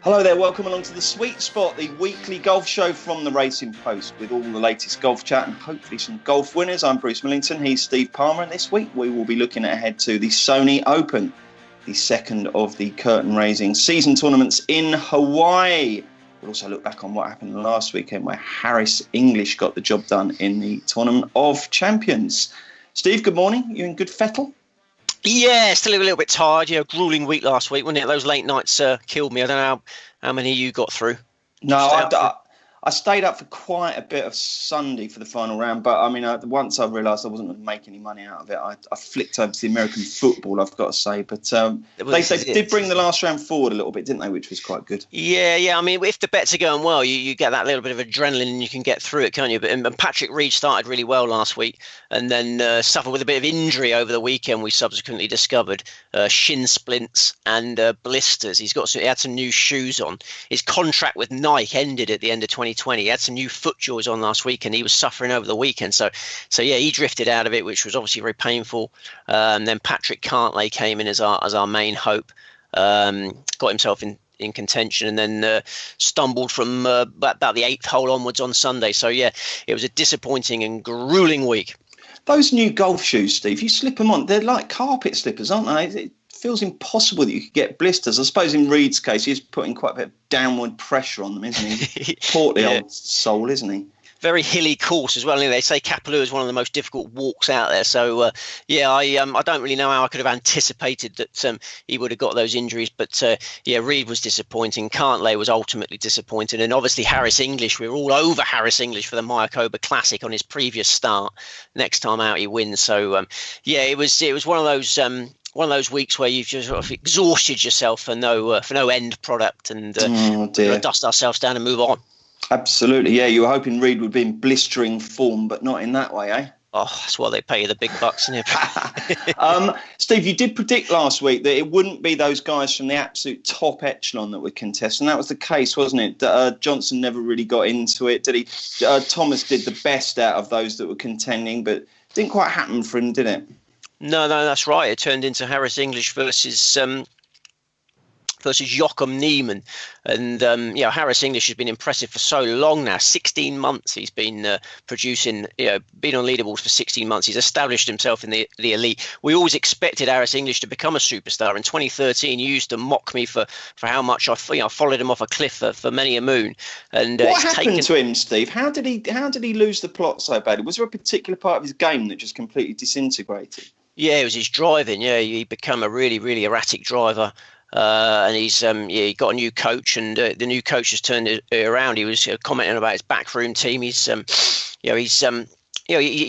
Hello there, welcome along to The Sweet Spot, the weekly golf show from the Racing Post with all the latest golf chat and hopefully some golf winners. I'm Bruce Millington, he's Steve Palmer, and this week we will be looking ahead to the Sony Open, the second of the curtain-raising season tournaments in Hawaii. We'll also look back on what happened last weekend where Harris English got the job done in the Tournament of Champions. Steve, good morning. You in good fettle? Yeah, still a little bit tired. Yeah, grueling week last week, wasn't it? Those late nights killed me. I don't know how many you got through. No, I stayed up for quite a bit of Sunday for the final round, but I mean, once I realised I wasn't going to make any money out of it, I flicked over to the American football, I've got to say. But they did bring the last round forward a little bit, didn't they, which was quite good. Yeah. I mean, if the bets are going well, you get that little bit of adrenaline and you can get through it, can't you? But Patrick Reed started really well last week and then suffered with a bit of injury over the weekend, we subsequently discovered. Shin splints and blisters. He had some new shoes on. His contract with Nike ended at the end of 2020. He had some new foot jaws on last week and he was suffering over the weekend. So yeah, he drifted out of it, which was obviously very painful. And then Patrick Cantlay came in as our main hope, got himself in contention and then stumbled from about the 8th hole onwards on Sunday. So yeah, it was a disappointing and grueling week. Those new golf shoes, Steve, you slip them on, they're like carpet slippers, aren't they? It feels impossible that you could get blisters. I suppose in Reed's case, he's putting quite a bit of downward pressure on them, isn't he? Portly old soul, isn't he? Very hilly course as well. They say Kapalua is one of the most difficult walks out there. So, I don't really know how I could have anticipated that he would have got those injuries. But, Reed was disappointing. Cantlay was ultimately disappointed. And obviously Harris English, we were all over Harris English for the Mayakoba Classic on his previous start. Next time out, he wins. So, it was one of those weeks where you've just sort of exhausted yourself for no end product and dust ourselves down and move on. Absolutely, yeah. You were hoping Reed would be in blistering form, but not in that way, eh? Oh, that's why they pay you the big bucks, isn't it? Steve, you did predict last week that it wouldn't be those guys from the absolute top echelon that would contest, and that was the case, wasn't it? Johnson never really got into it, did he? Thomas did the best out of those that were contending, but didn't quite happen for him, did it? No, that's right. It turned into Harris English versus Joachim Niemann. And, Harris English has been impressive for so long now. 16 months he's been producing, been on leaderboards for 16 months. He's established himself in the elite. We always expected Harris English to become a superstar. In 2013, he used to mock me for how much I followed him off a cliff for many a moon. And what happened to him, Steve? How did he lose the plot so badly? Was there a particular part of his game that just completely disintegrated? Yeah, it was his driving. Yeah, he became a really, really erratic driver. And he's he got a new coach, and the new coach has turned it around. He was commenting about his backroom team. He's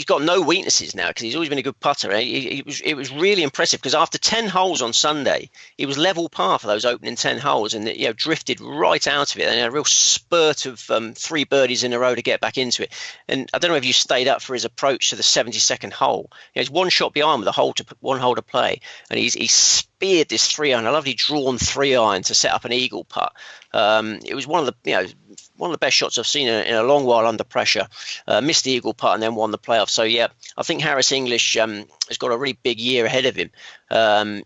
got no weaknesses now because he's always been a good putter. It was really impressive because after 10 holes on Sunday, he was level par for those opening 10 holes and drifted right out of it and had a real spurt of 3 birdies in a row to get back into it. And I don't know if you stayed up for his approach to the 72nd hole. He's one shot behind with one hole to play, and he's speared this 3-iron, a lovely drawn 3-iron to set up an eagle putt. It was one of the best shots I've seen in a long while under pressure. Missed the eagle putt and then won the playoff. So yeah, I think Harris English has got a really big year ahead of him.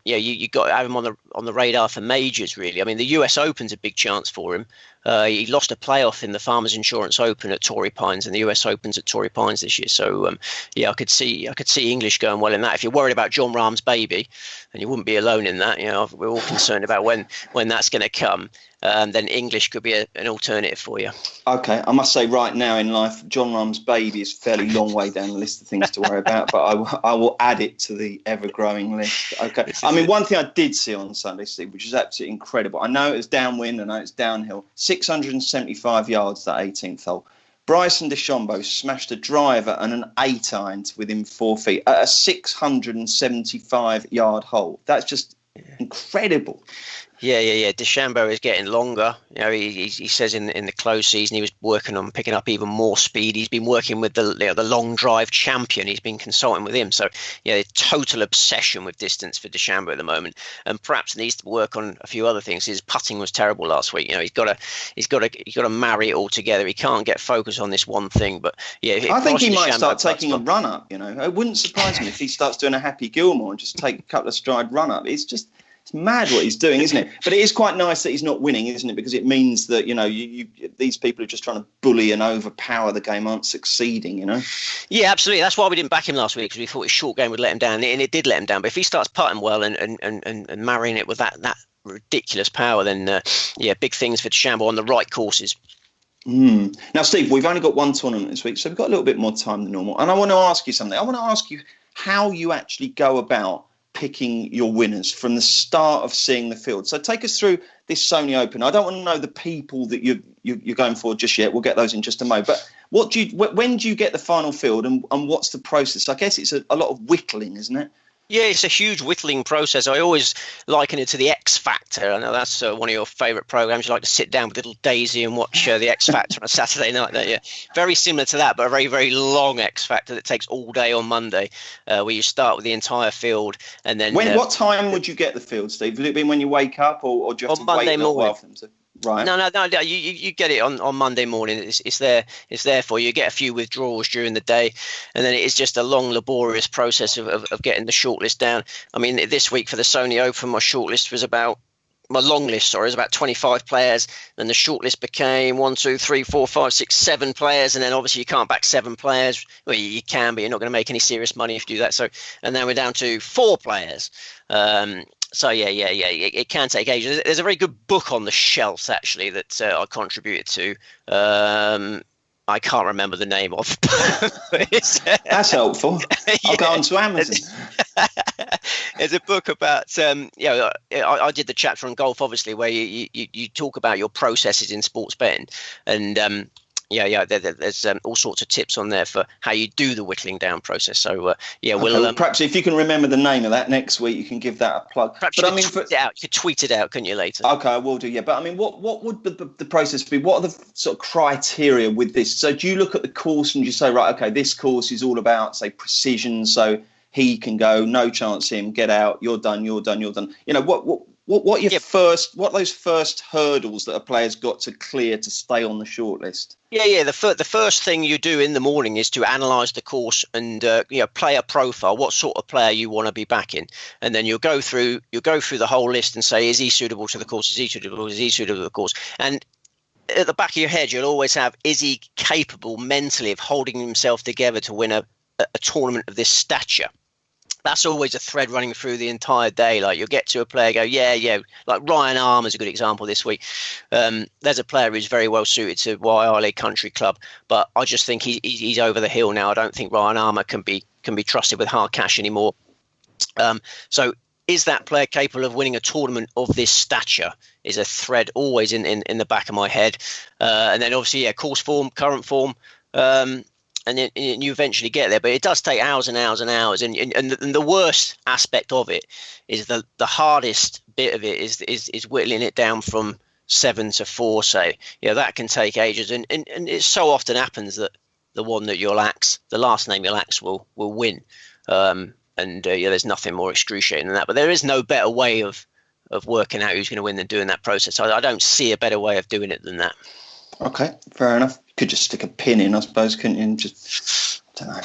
You got to have him on the radar for majors, really. I mean, the US Open's a big chance for him. He lost a playoff in the Farmers Insurance Open at Torrey Pines, and the US Open's at Torrey Pines this year. So I could see English going well in that. If you're worried about John Rahm's baby, and you wouldn't be alone in that, we're all concerned about when that's going to come. Then English could be an alternative for you. Okay, I must say right now in life, John Rahm's baby is a fairly long way down the list of things to worry about, but I will add it to the ever-growing list. Okay, I mean, one thing I did see on Sunday, Steve, which is absolutely incredible. I know it was downwind, I know it's downhill. 675 yards that 18th hole. Bryson DeChambeau smashed a driver and an 8-iron within 4 feet at a 675-yard hole. That's just incredible. Yeah. DeChambeau is getting longer. He says in the close season he was working on picking up even more speed. He's been working with the long drive champion. He's been consulting with him. So total obsession with distance for DeChambeau at the moment, and perhaps needs to work on a few other things. His putting was terrible last week. He's got to marry it all together. He can't get focused on this one thing. But I think he might start taking a run up. It wouldn't surprise me if he starts doing a Happy Gilmore and just take a couple of stride run up. It's It's mad what he's doing, isn't it? But it is quite nice that he's not winning, isn't it? Because it means that, these people who are just trying to bully and overpower the game aren't succeeding, Yeah, absolutely. That's why we didn't back him last week, because we thought his short game would let him down, and it did let him down. But if he starts putting well and marrying it with that ridiculous power, then, big things for DeChambeau on the right courses. Now, Steve, we've only got one tournament this week, so we've got a little bit more time than normal. And I want to ask you something. I want to ask you how you actually go about picking your winners from the start of seeing the field. So take us through this Sony Open. I don't want to know the people that you're going for just yet. We'll get those in just a moment. But when do you get the final field, and what's the process? I guess it's a lot of whittling, isn't it? Yeah, it's a huge whittling process. I always liken it to the X Factor. I know that's one of your favourite programmes. You like to sit down with little Daisy and watch the X Factor on a Saturday night. Yeah, very similar to that, but a very, very long X Factor that takes all day on Monday, where you start with the entire field and then. What time would you get the field, Steve? Would it be when you wake up, or do you have to Monday wait a while for them to? Right. No. You get it on Monday morning. It's there for you. You get a few withdrawals during the day, and then it is just a long, laborious process of getting the shortlist down. I mean, this week for the Sony Open, my shortlist was about. My long list, sorry, is about 25 players. Then the shortlist became 1, 2, 3, 4, 5, 6, 7 players. And then obviously you can't back 7 players. Well, you can, but you're not going to make any serious money if you do that. So, and then we're down to 4 players. So it can take ages. There's a very good book on the shelf actually that I contributed to. I can't remember the name of. That's helpful. I'll go on to Amazon. There's a book about I did the chapter on golf, obviously, where you talk about your processes in sports betting, and there's all sorts of tips on there for how you do the whittling down process. So we'll perhaps if you can remember the name of that next week, you can give that a plug. Perhaps you could tweet it out, couldn't you, later? Okay, I will do. Yeah, but I mean, what would the process be? What are the sort of criteria with this? So do you look at the course and you say, right, okay, this course is all about, say, precision. So he can go, no chance him, get out, you're done. What are those first hurdles that a player's got to clear to stay on the shortlist? Yeah. The first thing you do in the morning is to analyse the course and player profile, what sort of player you want to be backing, and then you'll go through the whole list and say, is he suitable to the course? Is he suitable to the course? And at the back of your head, you'll always have, is he capable mentally of holding himself together to win a tournament of this stature? That's always a thread running through the entire day. Like you'll get to a player, go, like Ryan Armour's a good example this week. There's a player who's very well suited to Wylie Country Club, but I just think he's over the hill now. I don't think Ryan Armour can be trusted with hard cash anymore. So is that player capable of winning a tournament of this stature? Is a thread always in the back of my head. And then obviously, course form, current form. And then you eventually get there, but it does take hours and hours and hours. And the worst aspect of it is the hardest bit of it is whittling it down from 7 to 4. Say, that can take ages. And it so often happens that the one that you'll axe, the last name you'll axe will win. There's nothing more excruciating than that. But there is no better way of working out who's going to win than doing that process. I don't see a better way of doing it than that. Okay, fair enough. Could just stick a pin in, I suppose, couldn't you? And just, I don't know.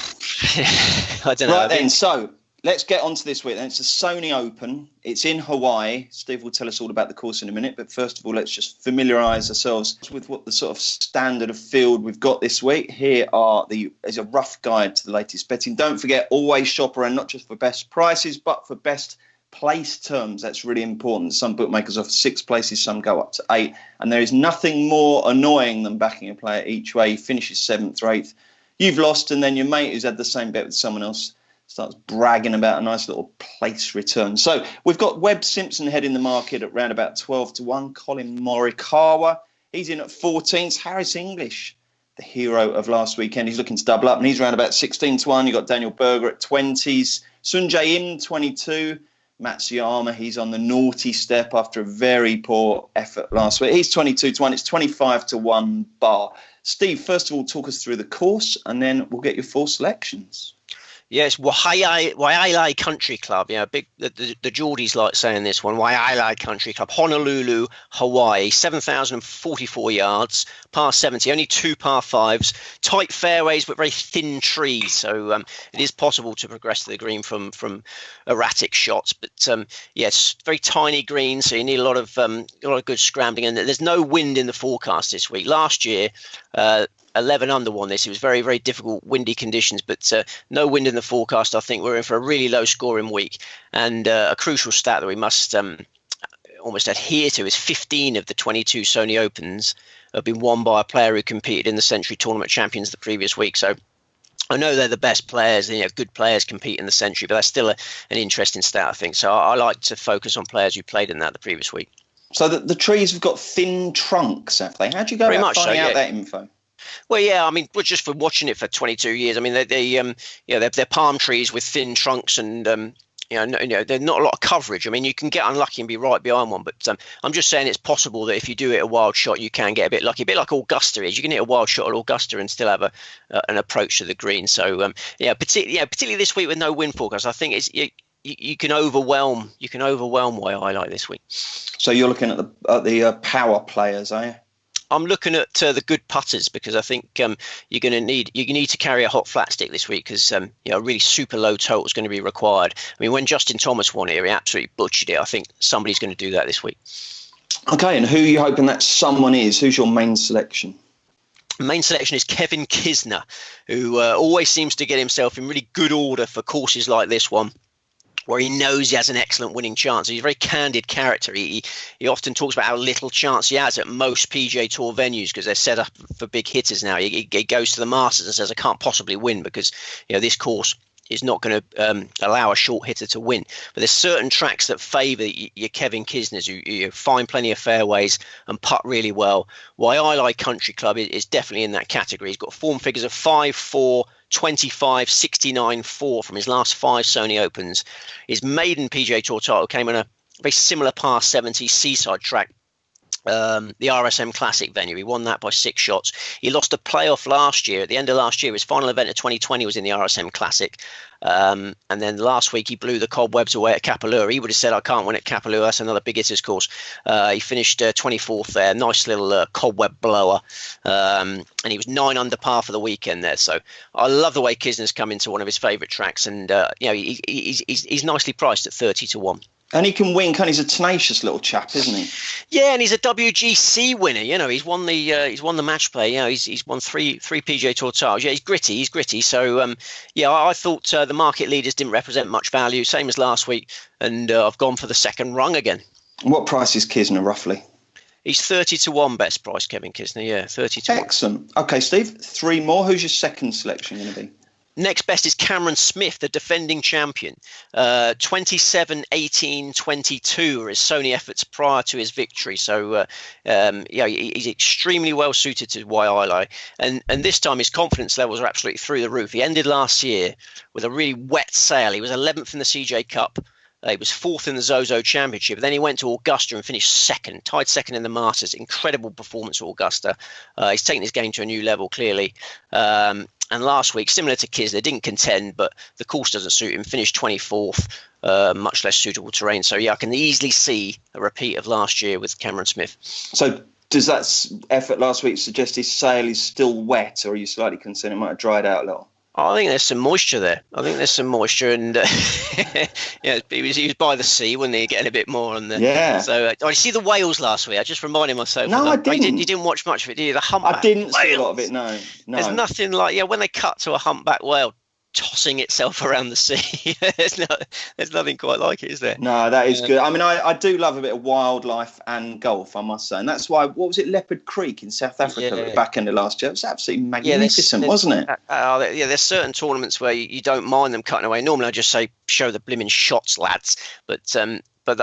I don't know. Right then, so let's get on to this week. Then it's the Sony Open. It's in Hawaii. Steve will tell us all about the course in a minute. But first of all, let's just familiarise ourselves with what the sort of standard of field we've got this week. Here is a rough guide to the latest betting. Don't forget, always shop around, not just for best prices, but for best place terms. That's really important. Some bookmakers offer 6 places, some go up to 8, and there is nothing more annoying than backing a player each way. He finishes 7th or 8th, you've lost, and then your mate who's had the same bet with someone else starts bragging about a nice little place return. So we've got Webb Simpson heading the market at round about 12 to 1. Colin Morikawa, he's in at 14s. Harris English, the hero of last weekend, he's looking to double up, and he's around about 16 to 1. You've got Daniel Berger at 20s. Sun Jae Im, 22. Matsuyama, he's on the naughty step after a very poor effort last week. He's 22 to 1. It's 25 to 1 bar. Steve, first of all, talk us through the course, and then we'll get your 4 selections. Yes, Waialae Country Club. Yeah, the Geordies like saying this one. Waialae Country Club, Honolulu, Hawaii. 7,044 yards, par 70. Only 2 par 5s. Tight fairways but very thin trees. So it is possible to progress to the green from erratic shots. But yeah, it's very tiny green, so you need a lot of good scrambling. And there's no wind in the forecast this week. Last year, 11 under won this. It was very, very difficult windy conditions, but no wind in the forecast. I think we're in for a really low scoring week. And a crucial stat that we must almost adhere to is 15 of the 22 Sony Opens have been won by a player who competed in the Sentry Tournament Champions the previous week. So I know they're the best players, good players compete in the Sentry, but that's still an interesting stat, I think. So I like to focus on players who played in that the previous week. So the trees have got thin trunks, have they? How do you go about finding out that info? Well, yeah, I mean, just for watching it for 22 years, I mean, they're palm trees with thin trunks, and there's not a lot of coverage. I mean, you can get unlucky and be right behind one, but I'm just saying it's possible that if you do hit a wild shot, you can get a bit lucky, a bit like Augusta is. You can hit a wild shot at Augusta and still have an approach to the green. So particularly this week with no wind forecast, I think you can overwhelm Waialae this week. So you're looking at the power players, are you? I'm looking at the good putters, because I think you need to carry a hot flat stick this week, because a really super low total is going to be required. I mean, when Justin Thomas won here, he absolutely butchered it. I think somebody's going to do that this week. Okay, and who are you hoping that someone is? Who's your main selection? Main selection is Kevin Kisner, who always seems to get himself in really good order for courses like this one, where he knows he has an excellent winning chance. He's a very candid character. He often talks about how little chance he has at most PGA Tour venues, because they're set up for big hitters now. He goes to the Masters and says, I can't possibly win because this course is not going to allow a short hitter to win. But there's certain tracks that favour your Kevin Kisners, who find plenty of fairways and putt really well. Waialae Country Club is definitely in that category. He's got form figures of 5-4, 25, 69, 4 from his last 5 Sony Opens. His maiden PGA Tour title came on a very similar par 70 seaside track, the RSM Classic venue. He won that by 6 shots. He lost a playoff last year. At the end of last year, his final event of 2020 was in the RSM Classic. And then last week, he blew the cobwebs away at Kapalua. He would have said, I can't win at Kapalua. That's another big hitters course. He finished 24th there. Nice little cobweb blower. And he was 9 under par for the weekend there. So I love the way Kisner's come into one of his favourite tracks. And, he's nicely priced at 30 to 1. And he can win, he's a tenacious little chap, isn't he? Yeah, and he's a WGC winner. He's won the match play. He's won three PGA Tour titles. Yeah, he's gritty. So I thought the market leaders didn't represent much value, same as last week, and I've gone for the second rung again. What price is Kisner roughly? He's 30 to 1 best price, Kevin Kisner. Yeah, 30 to 1. Excellent. Okay, Steve, 3 more. Who's your second selection going to be? Next best is Cameron Smith, the defending champion. 27, 18, 22 are his Sony efforts prior to his victory. So, he's extremely well suited to Waialae. And this time his confidence levels are absolutely through the roof. He ended last year with a really wet sail. He was 11th in the CJ Cup. He was 4th in the Zozo Championship. Then he went to Augusta and finished tied second in the Masters. Incredible performance at Augusta. He's taken his game to a new level, clearly. And last week, similar to Kisner, didn't contend, but the course doesn't suit him. Finished 24th, much less suitable terrain. So, I can easily see a repeat of last year with Cameron Smith. So does that effort last week suggest his sail is still wet, or are you slightly concerned it might have dried out a little? I think there's some moisture there. And he was by the sea, wasn't he? Getting a bit more on the. Yeah. So I see the whales last week. I just reminded myself. No, I didn't. You didn't watch much of it, did you? The humpback. I didn't whales. See a lot of it. No. There's nothing like when they cut to a humpback whale tossing itself around the sea. there's nothing quite like it, is there? No, that is good. I mean, I do love a bit of wildlife and golf, I must say, and that's why. What was it, Leopard Creek in South Africa at the back end of last year? It was absolutely magnificent, wasn't it? There's certain tournaments where you don't mind them cutting away. Normally, I just say show the blimmin' shots, lads. But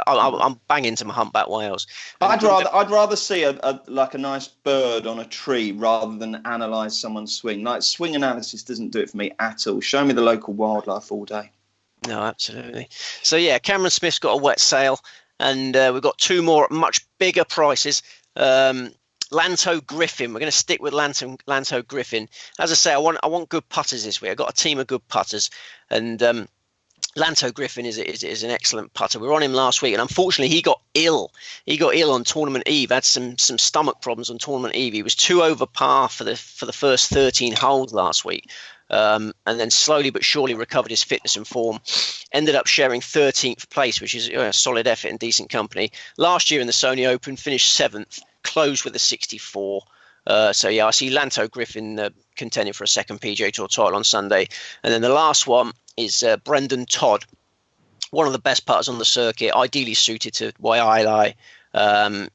I'm banging to my humpback whales. I'd rather see a nice bird on a tree rather than analyse someone's swing. Like, swing analysis doesn't do it for me at all. Show me the local wildlife all day. No, absolutely. So Cameron Smith's got a wet sail, and we've got 2 more much bigger prices. Lanto Griffin. We're going to stick with Lanto Griffin. As I say, I want good putters this week. I've got a team of good putters, and Lanto Griffin is an excellent putter. We were on him last week, and unfortunately, he got ill. He got ill on tournament eve. Had some stomach problems on tournament eve. He was 2 over par for the first 13 holes last week, and then slowly but surely recovered his fitness and form. Ended up sharing 13th place, which is a solid effort and decent company. Last year in the Sony Open, finished 7th, closed with a 64. So yeah, I see Lanto Griffin contending for a second PGA Tour title on Sunday. And then the last one is Brendan Todd, one of the best putters on the circuit, ideally suited to Wailea.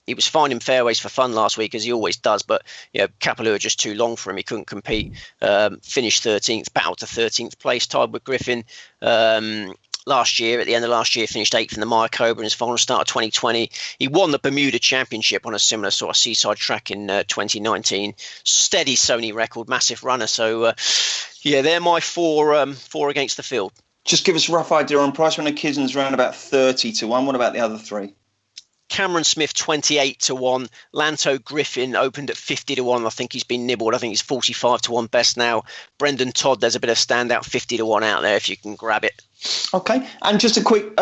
He was finding fairways for fun last week, as he always does, but Kapalua just too long for him. He couldn't compete. Finished 13th, battled to 13th place, tied with Griffin. Last year, at the end of last year, finished 8th in the Mayakoba in his final start of 2020. He won the Bermuda Championship on a similar sort of seaside track in 2019. Steady Sony record, massive runner. So, they're my four against the field. Just give us a rough idea on price. When Kisner's around about 30 to 1. What about the other three? Cameron Smith 28 to 1. Lanto Griffin opened at 50 to 1. I think he's been nibbled. I think he's 45 to 1 best now. Brendan Todd, there's a bit of standout 50 to 1 out there if you can grab it. Okay, and just a quick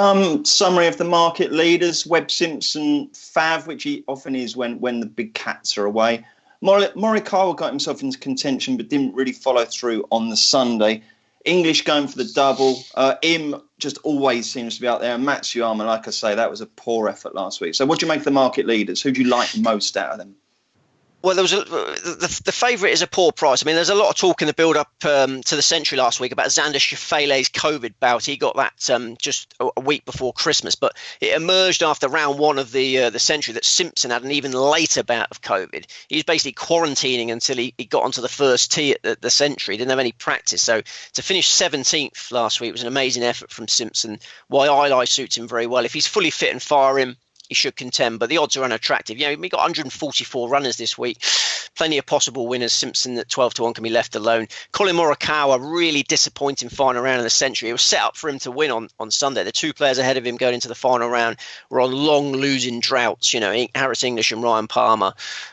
summary of the market leaders. Webb Simpson, Fav, which he often is when the big cats are away. Morikawa got himself into contention but didn't really follow through on the Sunday. English going for the double. Im just always seems to be out there. And Matsuyama, like I say, that was a poor effort last week. So what do you make of the market leaders? Who do you like most out of them? Well, there was the favourite is a poor price. I mean, there's a lot of talk in the build-up to the Sentry last week about Xander Schauffele's COVID bout. He got that just a week before Christmas, but it emerged after round 1 of the Sentry that Simpson had an even later bout of COVID. He was basically quarantining until he got onto the first tee at the Sentry. He didn't have any practice. So to finish 17th last week was an amazing effort from Simpson. Wailea suits him very well. If he's fully fit and fire him, he should contend, but the odds are unattractive. We got 144 runners this week. Plenty of possible winners. Simpson at 12 to 1 can be left alone. Colin Morikawa, really disappointing final round in the Sentry. It was set up for him to win on Sunday. The 2 players ahead of him going into the final round were on long losing droughts, Harris English and Ryan Palmer.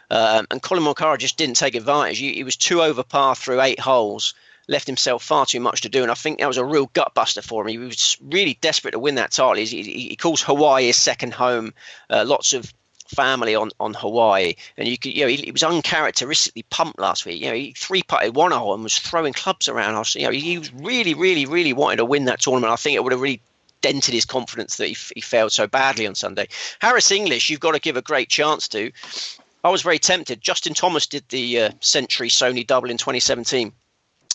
And Colin Morikawa just didn't take advantage. He was 2 over par through 8 holes. Left himself far too much to do, and I think that was a real gut buster for him. He was really desperate to win that title. He calls Hawaii his second home. Lots of family on Hawaii, and he was uncharacteristically pumped last week. He 3-putted 1 hole and was throwing clubs around. He was really, really, really wanting to win that tournament. I think it would have really dented his confidence that he failed so badly on Sunday. Harris English, you've got to give a great chance to. I was very tempted. Justin Thomas did the Sentry Sony double in 2017.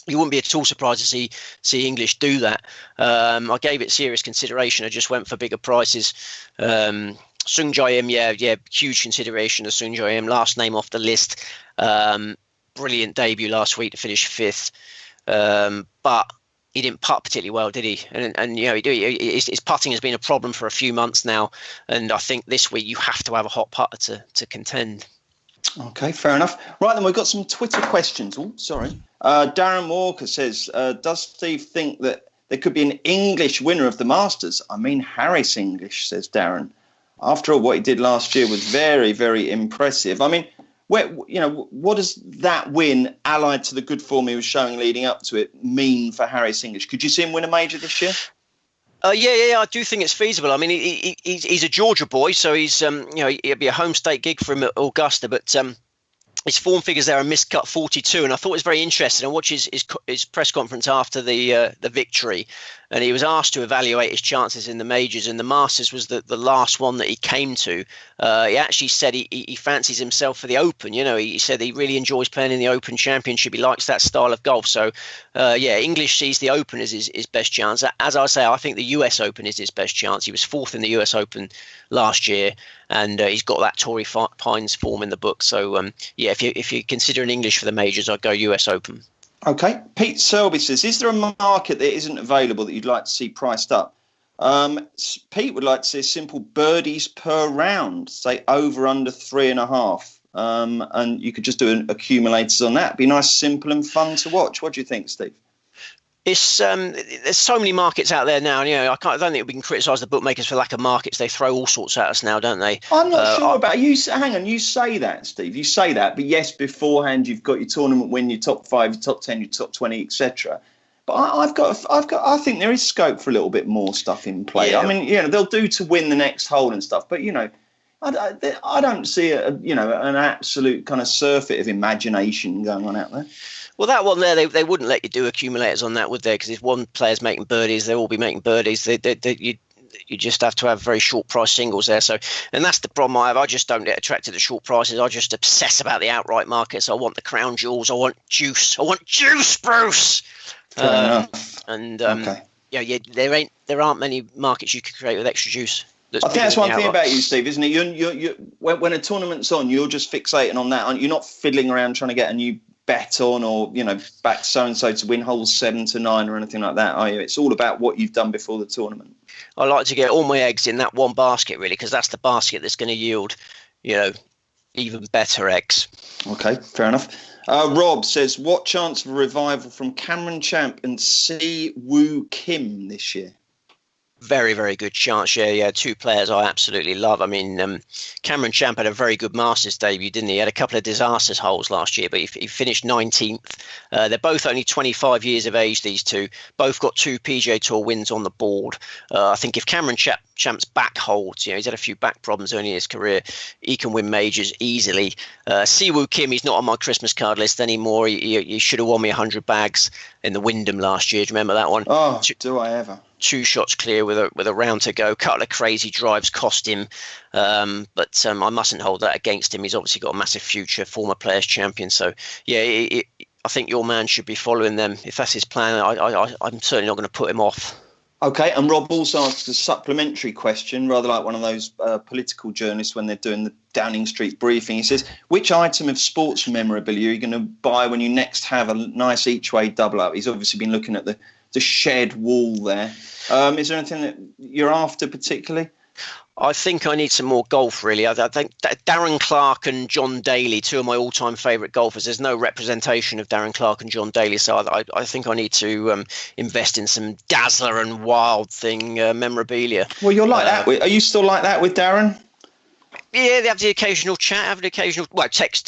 You wouldn't be at all surprised to see English do that. I gave it serious consideration. I just went for bigger prices. Sung Jae Im, huge consideration of Sung Jae Im. Last name off the list. Brilliant debut last week to finish 5th. But he didn't putt particularly well, did he? And his putting has been a problem for a few months now. And I think this week you have to have a hot putter to contend. Okay, fair enough. Right, then we've got some Twitter questions. Oh, sorry. Darren Walker says, does Steve think that there could be an English winner of the Masters? I mean, Harris English, says Darren. After all, what he did last year was very, very impressive. I mean, what does that win, allied to the good form he was showing leading up to it, mean for Harris English? Could you see him win a major this year? I do think it's feasible. I mean, he's a Georgia boy, so he's it'd be a home state gig for him at Augusta, but his form figures there are miscut 42, and I thought it was very interesting. I watched his press conference after the victory, and he was asked to evaluate his chances in the majors, and the Masters was the last one that he came to. He actually said he fancies himself for the Open. He said he really enjoys playing in the Open Championship. He likes that style of golf. So, English sees the Open as his best chance. As I say, I think the US Open is his best chance. He was 4th in the US Open last year, and he's got that Torrey Pines form in the book. So, if you're considering English for the majors, I'd go US Open. Okay. Pete Selby says, is there a market that isn't available that you'd like to see priced up? Pete would like to see simple birdies per round, say over under 3.5. And you could just do an accumulators on that. Be nice, simple and fun to watch. What do you think, Steve? It's there's so many markets out there now, and I don't think we can criticise the bookmakers for lack of markets. They throw all sorts at us now, don't they? I'm not sure about you. Hang on, you say that, Steve. You say that, but yes, beforehand you've got your tournament win, your top 5, your top 10, your top 20, etc. But I think there is scope for a little bit more stuff in play. Yeah. I mean, they'll do to win the next hole and stuff, but I don't see an absolute kind of surfeit of imagination going on out there. Well, that one there, they wouldn't let you do accumulators on that, would they? Because if one player's making birdies, they'll all be making birdies. You just have to have very short price singles there. So, and that's the problem I have. I just don't get attracted to short prices. I just obsess about the outright markets. I want the crown jewels. I want juice, Bruce. Fair enough. And okay. There aren't many markets you can create with extra juice. I think that's one thing about you, Steve, isn't it? You when a tournament's on, you're just fixating on that. You're not fiddling around trying to get a new bet on or back so and so to win holes 7 to 9 or anything like that, are you? It's all about what you've done before the tournament. I like to get all my eggs in that one basket, really, because that's the basket that's going to yield even better eggs. Okay, fair enough. Rob says, what chance of a revival from Cameron Champ and Si Woo Kim this year? Very, very good chance. Yeah. Two players I absolutely love. I mean, Cameron Champ had a very good Masters debut, didn't he? He had a couple of disastrous holes last year, but he finished 19th. They're both only 25 years of age, these two. Both got 2 PGA Tour wins on the board. I think if Cameron Champ's back holds, he's had a few back problems early in his career, he can win majors easily. Si Woo Kim, he's not on my Christmas card list anymore. He should have won me 100 bags in the Wyndham last year. Do you remember that one? Oh, do I ever? 2 shots clear with a round to go. Couple of crazy drives cost him, but I mustn't hold that against him. He's obviously got a massive future, former Players Champion. So I think your man should be following them. If that's his plan, I'm certainly not going to put him off. Okay, and Rob also asked a supplementary question, rather like one of those political journalists when they're doing the Downing Street briefing. He says, which item of sports memorabilia are you going to buy when you next have a nice each-way double-up? He's obviously been looking at the shed wall there. Is there anything that you're after particularly? I think I need some more golf, really. I think Darren Clarke and John Daly, 2 of my all-time favourite golfers. There's no representation of Darren Clarke and John Daly, so I think I need to invest in some Dazzler and Wild Thing memorabilia. Well, you're like that. Are you still like that with Darren? Yeah, they have the occasional chat, text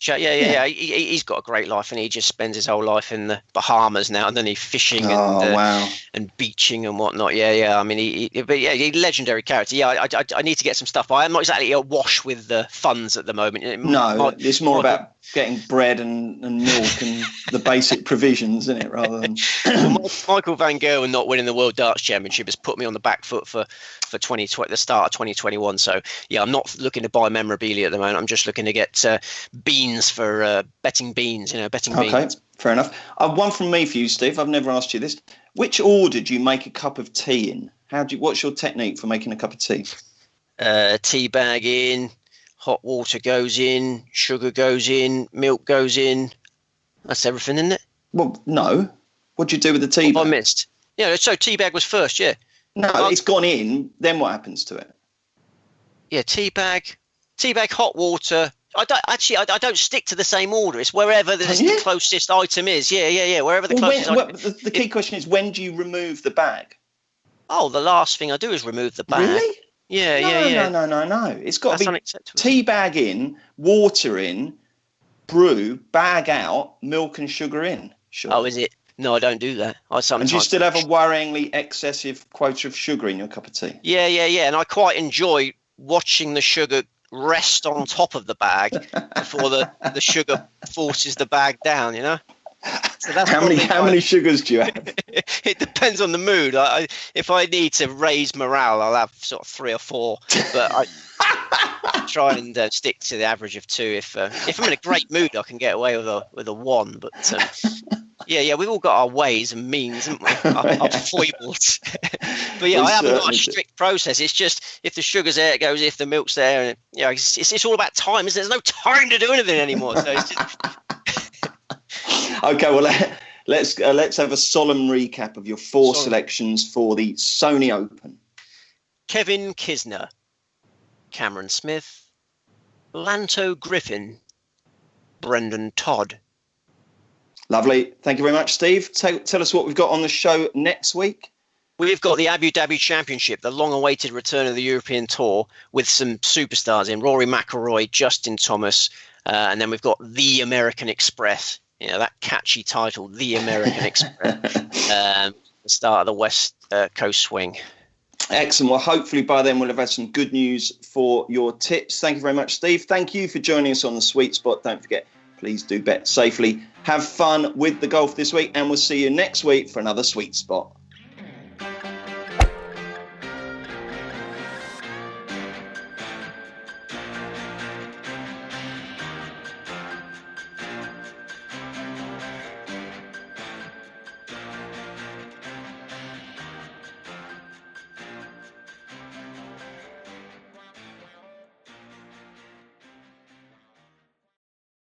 chat. Yeah. He's got a great life, and he just spends his whole life in the Bahamas now, and then he's fishing and beaching and whatnot. Yeah. I mean, he's a legendary character. Yeah, I need to get some stuff. I'm not exactly awash with the funds at the moment. It's more about getting bread and milk and the basic provisions, isn't it? Rather than Michael Van Gerwen not winning the World Darts Championship has put me on the back foot for 2020, the start of 2021. So yeah, I'm not looking to buy memorabilia at the moment. I'm just looking to get beans for betting beans. Betting beans. Okay, fair enough. One from me for you, Steve. I've never asked you this. Which order do you make a cup of tea in? What's your technique for making a cup of tea? Tea bag in, hot water goes in, sugar goes in, milk goes in. That's everything, isn't it? Well, no. What do you do with the tea bag? I missed. Yeah, so tea bag was first, yeah. No, it's gone in. Then what happens to it? Yeah, tea bag, hot water. I don't stick to the same order. It's wherever the closest item is. Yeah. Wherever the closest item. The key question is, when do you remove the bag? Oh, the last thing I do is remove the bag. Really? Yeah. No. It's got to be unacceptable. Tea bag in, water in, brew, bag out, milk and sugar in. Sure. Oh, is it? No, I don't do that. And do you still have a worryingly excessive quota of sugar in your cup of tea? Yeah. And I quite enjoy watching the sugar rest on top of the bag before the sugar forces the bag down, So that's how many sugars do you have? It depends on the mood. If I need to raise morale, I'll have sort of 3 or 4. But I try and stick to the average of 2. If I'm in a great mood, I can get away with a 1. But yeah, we've all got our ways and means, haven't we? Our foibles. But yeah, I haven't got a strict process. It's just if the sugar's there, it goes. If the milk's there, and it's all about time. There's no time to do anything anymore. So it's just... Okay, well, let's have a solemn recap of your 4 selections for the Sony Open. Kevin Kisner, Cameron Smith, Lanto Griffin, Brendan Todd. Lovely. Thank you very much, Steve. Tell us what we've got on the show next week. We've got the Abu Dhabi Championship, the long-awaited return of the European Tour, with some superstars in Rory McIlroy, Justin Thomas, and then we've got the American Express. That catchy title, the American Express, the start of the West Coast swing. Excellent. Well, hopefully by then we'll have had some good news for your tips. Thank you very much, Steve. Thank you for joining us on the Sweet Spot. Don't forget, please do bet safely. Have fun with the golf this week, and we'll see you next week for another Sweet Spot.